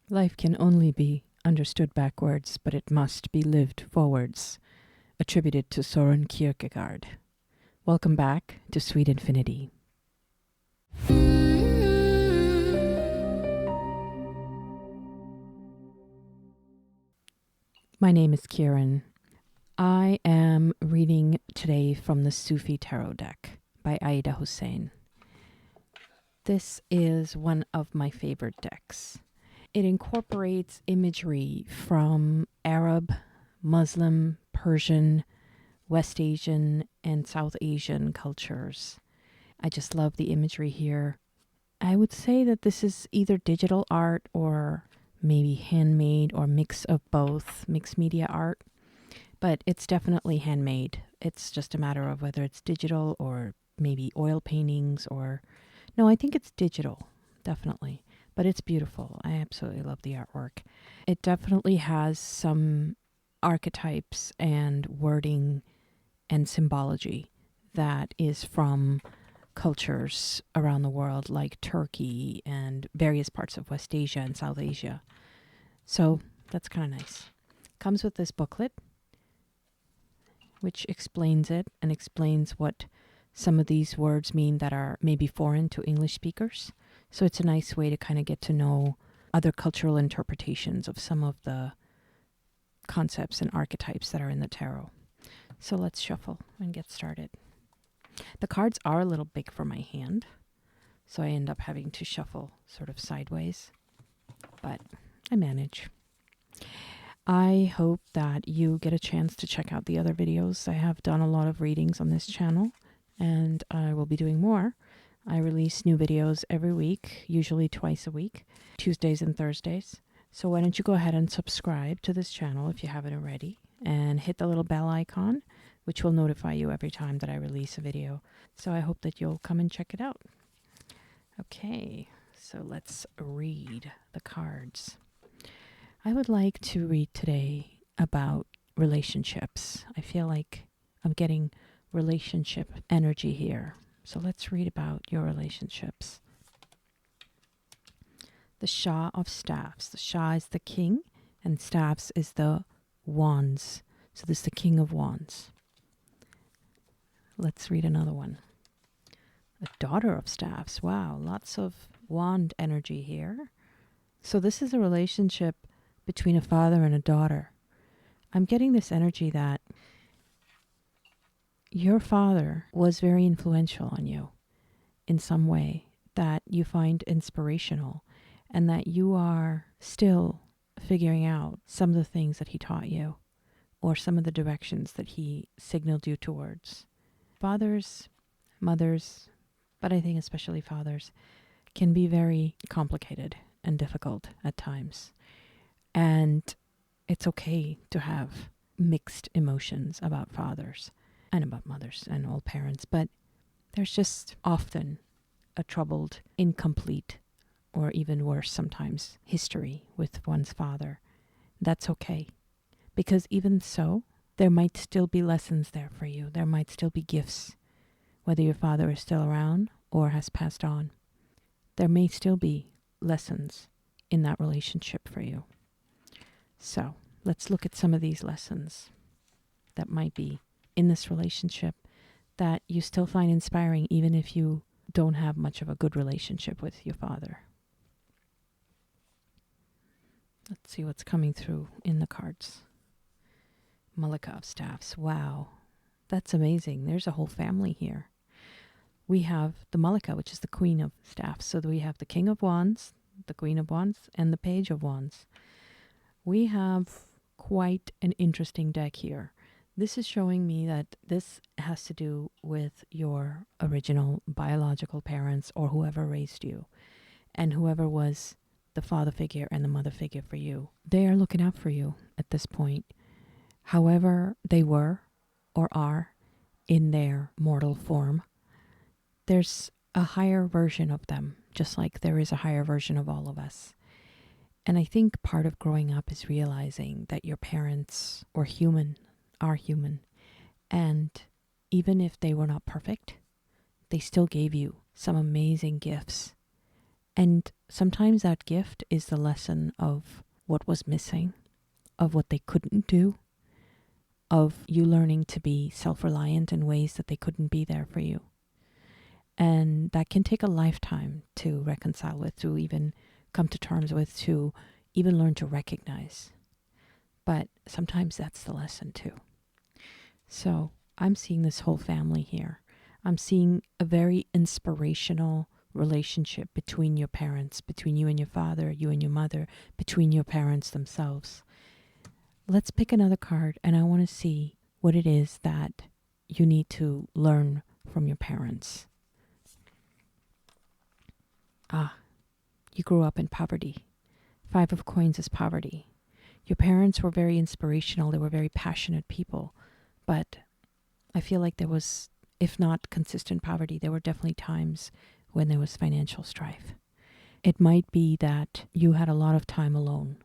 Life can only be understood backwards, but it must be lived forwards. Attributed to Soren Kierkegaard. Welcome back to Sweet Infinity. My name is Kieran. I am reading today from the Sufi Tarot Deck by Aida Hussein. This is one of my favorite decks. It incorporates imagery from Arab, Muslim, Persian, West Asian, and South Asian cultures. I just love the imagery here. I would say that this is either digital art or maybe handmade or mix of both, mixed media art, but it's definitely handmade. It's just a matter of whether it's digital or maybe oil paintings or... No, I think it's digital, definitely. But it's beautiful. I absolutely love the artwork. It definitely has some archetypes and wording and symbology that is from cultures around the world like Turkey and various parts of West Asia and South Asia. So that's kind of nice. Comes with this booklet, which explains it and explains what some of these words mean that are maybe foreign to English speakers. So it's a nice way to kind of get to know other cultural interpretations of some of the concepts and archetypes that are in the tarot. So let's shuffle and get started. The cards are a little big for my hand, so I end up having to shuffle sort of sideways, but I manage. I hope that you get a chance to check out the other videos. I have done a lot of readings on this channel, and I will be doing more. I release new videos every week, usually twice a week, Tuesdays and Thursdays. So why don't you go ahead and subscribe to this channel if you haven't already, and hit the little bell icon, which will notify you every time that I release a video. So I hope that you'll come and check it out. Okay, so let's read the cards. I would like to read today about relationships. I feel like I'm getting relationship energy here. So let's read about your relationships. The Shah of Staffs. The Shah is the king, and Staffs is the wands. So this is the King of Wands. Let's read another one. The Daughter of Staffs. Wow, lots of wand energy here. So this is a relationship between a father and a daughter. I'm getting this energy that your father was very influential on you in some way that you find inspirational, and that you are still figuring out some of the things that he taught you or some of the directions that he signaled you towards. Fathers, mothers, but I think especially fathers, can be very complicated and difficult at times. And it's okay to have mixed emotions about fathers and about mothers and all parents, but there's just often a troubled, incomplete, or even worse sometimes, history with one's father. That's okay, because even so, there might still be lessons there for you. There might still be gifts, whether your father is still around or has passed on. There may still be lessons in that relationship for you. So let's look at some of these lessons that might be in this relationship that you still find inspiring even if you don't have much of a good relationship with your father. Let's see what's coming through in the cards. Malika of Staffs. Wow, that's amazing. There's a whole family here. We have the Malika, which is the Queen of Staffs. So we have the King of Wands, the Queen of Wands, and the Page of Wands. We have quite an interesting deck here. This is showing me that this has to do with your original biological parents or whoever raised you and whoever was the father figure and the mother figure for you. They are looking out for you at this point. However they were or are in their mortal form, there's a higher version of them, just like there is a higher version of all of us. And I think part of growing up is realizing that your parents are human, and even if they were not perfect, they still gave you some amazing gifts And sometimes that gift is the lesson of what was missing, of what they couldn't do, of you learning to be self-reliant in ways that they couldn't be there for you. And that can take a lifetime to reconcile with, to even come to terms with, to even learn to recognize. But sometimes that's the lesson too. So I'm seeing this whole family here. I'm seeing a very inspirational relationship between your parents, between you and your father, you and your mother, between your parents themselves. Let's pick another card, and I want to see what it is that you need to learn from your parents. You grew up in poverty. 5 of Coins is poverty. Your parents were very inspirational. They were very passionate people. But I feel like there was, if not consistent poverty, there were definitely times when there was financial strife. It might be that you had a lot of time alone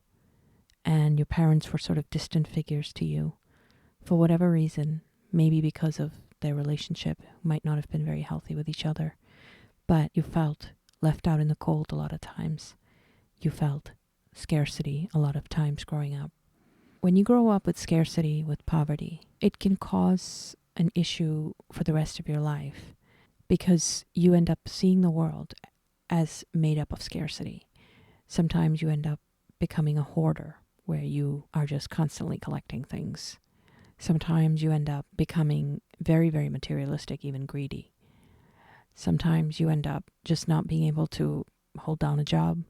and your parents were sort of distant figures to you for whatever reason, maybe because of their relationship might not have been very healthy with each other, but you felt left out in the cold a lot of times. You felt scarcity a lot of times growing up. When you grow up with scarcity, with poverty, it can cause an issue for the rest of your life because you end up seeing the world as made up of scarcity. Sometimes you end up becoming a hoarder where you are just constantly collecting things. Sometimes you end up becoming very, very materialistic, even greedy. Sometimes you end up just not being able to hold down a job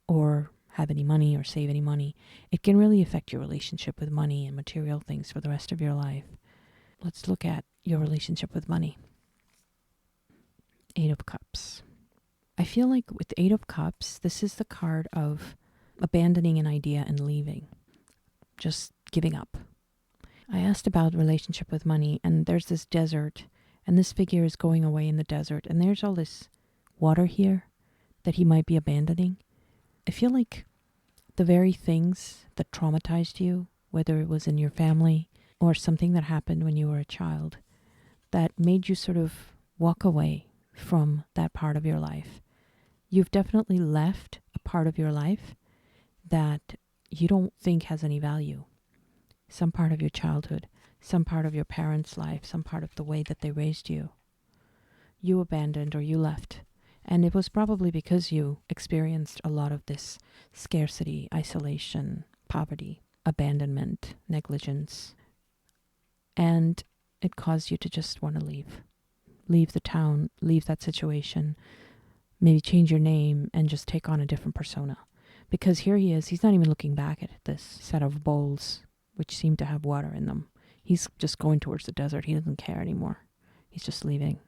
or have any money or save any money. It can really affect your relationship with money and material things for the rest of your life. Let's look at your relationship with money. 8 of Cups. I feel like with 8 of Cups, this is the card of abandoning an idea and leaving. Just giving up. I asked about relationship with money, and there's this desert, and this figure is going away in the desert, and there's all this water here that he might be abandoning. I feel like the very things that traumatized you, whether it was in your family or something that happened when you were a child, that made you sort of walk away from that part of your life. You've definitely left a part of your life that you don't think has any value. Some part of your childhood, some part of your parents' life, some part of the way that they raised you. You abandoned or you left. And it was probably because you experienced a lot of this scarcity, isolation, poverty, abandonment, negligence. And it caused you to just want to leave. Leave the town, leave that situation, maybe change your name and just take on a different persona. Because here he is, he's not even looking back at this set of bowls, which seem to have water in them. He's just going towards the desert. He doesn't care anymore. He's just leaving.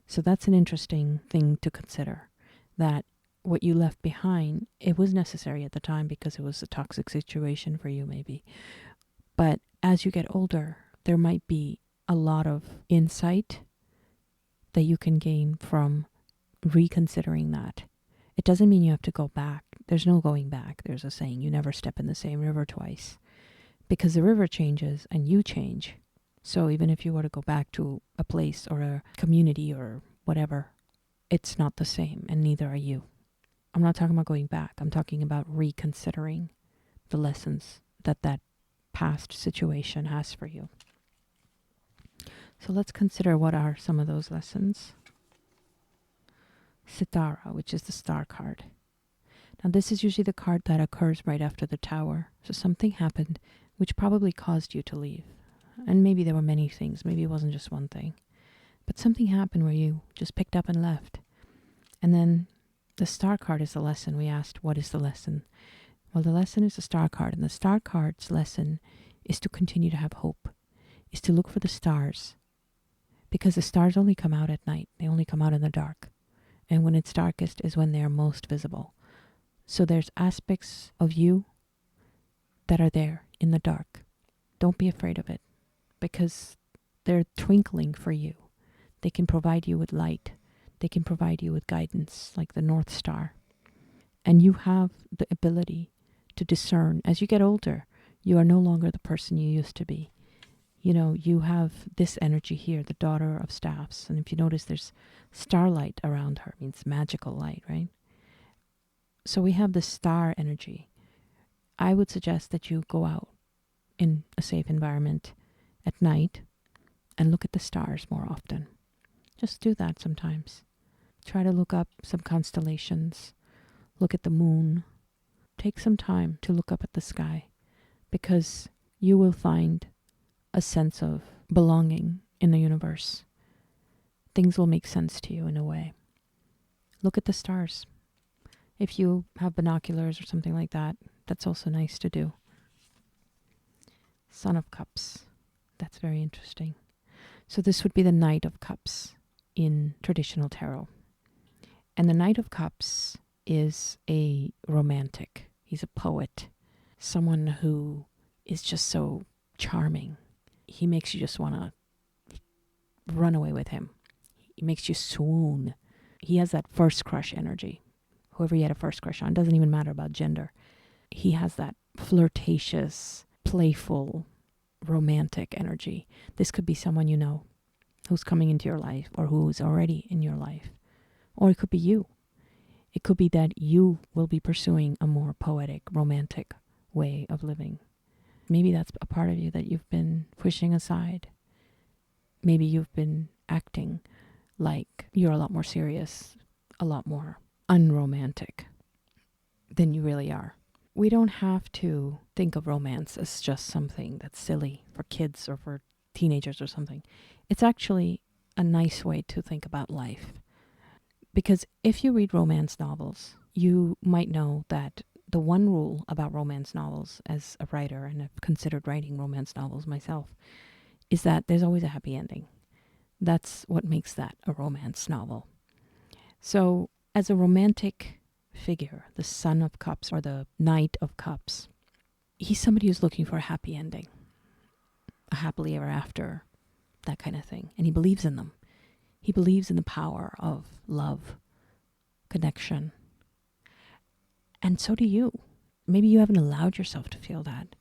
So that's an interesting thing to consider, that what you left behind, it was necessary at the time because it was a toxic situation for you maybe. But as you get older, there might be a lot of insight that you can gain from reconsidering that. It doesn't mean you have to go back. There's no going back. There's a saying, you never step in the same river twice. Because the river changes and you change. So even if you were to go back to a place or a community or whatever, it's not the same, and neither are you. I'm not talking about going back. I'm talking about reconsidering the lessons that that past situation has for you. So let's consider what are some of those lessons. Sitara, which is the star card. Now this is usually the card that occurs right after the Tower. So something happened which probably caused you to leave. And maybe there were many things. Maybe it wasn't just one thing. But something happened where you just picked up and left. And then the star card is the lesson. We asked, what is the lesson? Well, the lesson is the star card. And the star card's lesson is to continue to have hope, is to look for the stars. Because the stars only come out at night. They only come out in the dark. And when it's darkest is when they are most visible. So there's aspects of you that are there in the dark. Don't be afraid of it, because they're twinkling for you. They can provide you with light. They can provide you with guidance, like the North Star. And you have the ability to discern. As you get older, you are no longer the person you used to be. You know, you have this energy here, the Daughter of Staffs. And if you notice, there's starlight around her. It means magical light, right? So we have the star energy. I would suggest that you go out in a safe environment at night and look at the stars more often. Just do that sometimes. Try to look up some constellations, look at the moon. Take some time to look up at the sky, because you will find a sense of belonging in the universe. Things will make sense to you in a way. Look at the stars. If you have binoculars or something like that, that's also nice to do. Son of Cups. That's very interesting. So this would be the Knight of Cups in traditional tarot. And the Knight of Cups is a romantic. He's a poet. Someone who is just so charming. He makes you just want to run away with him. He makes you swoon. He has that first crush energy. Whoever you had a first crush on, doesn't even matter about gender. He has that flirtatious, playful, romantic energy. This could be someone you know who's coming into your life, or who's already in your life. Or it could be you. It could be that you will be pursuing a more poetic, romantic way of living. Maybe that's a part of you that you've been pushing aside. Maybe you've been acting like you're a lot more serious, a lot more unromantic than you really are. We don't have to think of romance as just something that's silly for kids or for teenagers or something. It's actually a nice way to think about life. Because if you read romance novels, you might know that the one rule about romance novels as a writer, and I've considered writing romance novels myself, is that there's always a happy ending. That's what makes that a romance novel. So as a romantic figure, the Son of Cups or the Knight of Cups, he's somebody who's looking for a happy ending, a happily ever after, that kind of thing. And he believes in them. He believes in the power of love, connection. And so do you. Maybe you haven't allowed yourself to feel that.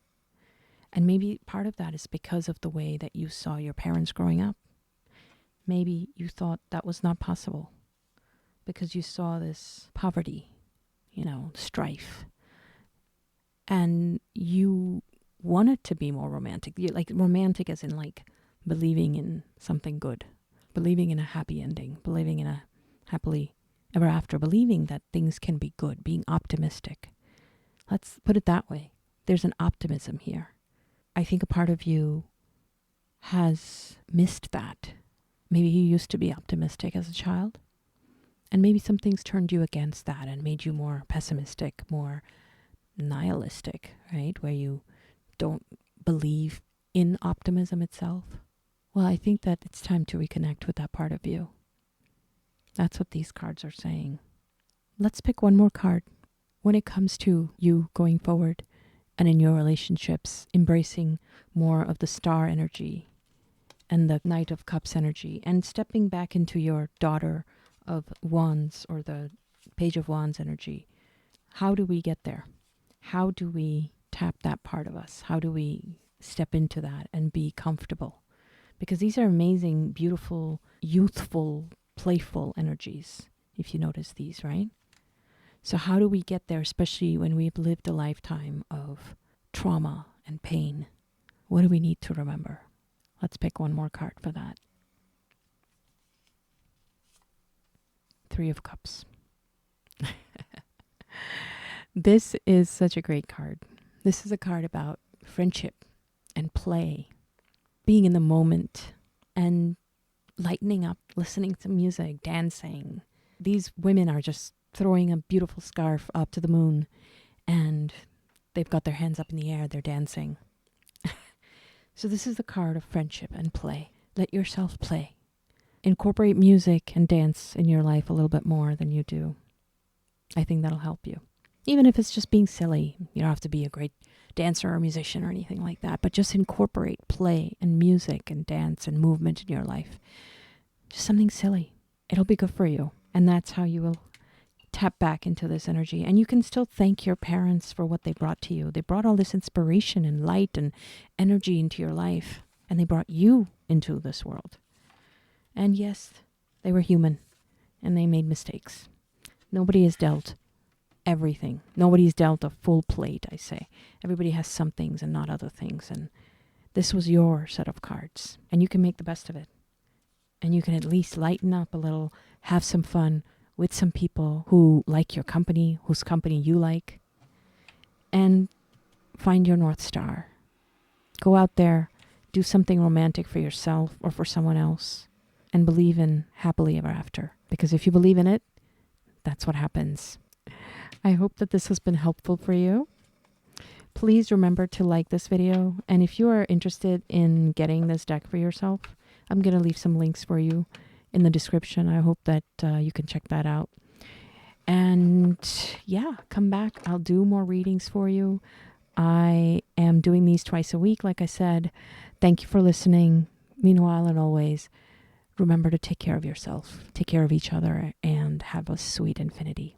And maybe part of that is because of the way that you saw your parents growing up. Maybe you thought that was not possible because you saw this poverty, strife. And you wanted to be more romantic. Like romantic as in like believing in something good, believing in a happy ending, believing in a happily ever after, believing that things can be good, being optimistic. Let's put it that way. There's an optimism here. I think a part of you has missed that. Maybe you used to be optimistic as a child, and maybe some things turned you against that and made you more pessimistic, more nihilistic, right? Where you don't believe in optimism itself. Well, I think that it's time to reconnect with that part of you. That's what these cards are saying. Let's pick one more card. When it comes to you going forward and in your relationships, embracing more of the star energy and the Knight of Cups energy, and stepping back into your Daughter of Wands or the Page of Wands energy. How do we get there? How do we tap that part of us? How do we step into that and be comfortable? Because these are amazing, beautiful, youthful, playful energies, if you notice these, right? So how do we get there, especially when we've lived a lifetime of trauma and pain? What do we need to remember? Let's pick one more card for that. Three of Cups. This is such a great card. This is a card about friendship and play, being in the moment and lightening up, listening to music, dancing. These women are just throwing a beautiful scarf up to the moon and they've got their hands up in the air. They're dancing. So this is the card of friendship and play. Let yourself play. Incorporate music and dance in your life a little bit more than you do. I think that'll help you. Even if it's just being silly. You don't have to be a great dancer or musician or anything like that, but just incorporate play and music and dance and movement in your life. Just something silly. It'll be good for you. And that's how you will tap back into this energy. And you can still thank your parents for what they brought to you. They brought all this inspiration and light and energy into your life. And they brought you into this world. And yes, they were human. And they made mistakes. Nobody is dealt everything. Nobody's dealt a full plate, I say. Everybody has some things and not other things. And this was your set of cards. And you can make the best of it. And you can at least lighten up a little, have some fun with some people who like your company, whose company you like. And find your North Star. Go out there, do something romantic for yourself or for someone else. And believe in happily ever after. Because if you believe in it, that's what happens. I hope that this has been helpful for you. Please remember to like this video. And if you are interested in getting this deck for yourself, I'm going to leave some links for you in the description. I hope that you can check that out. And yeah, come back. I'll do more readings for you. I am doing these twice a week, like I said. Thank you for listening. Meanwhile, and always, remember to take care of yourself, take care of each other, and have a sweet infinity.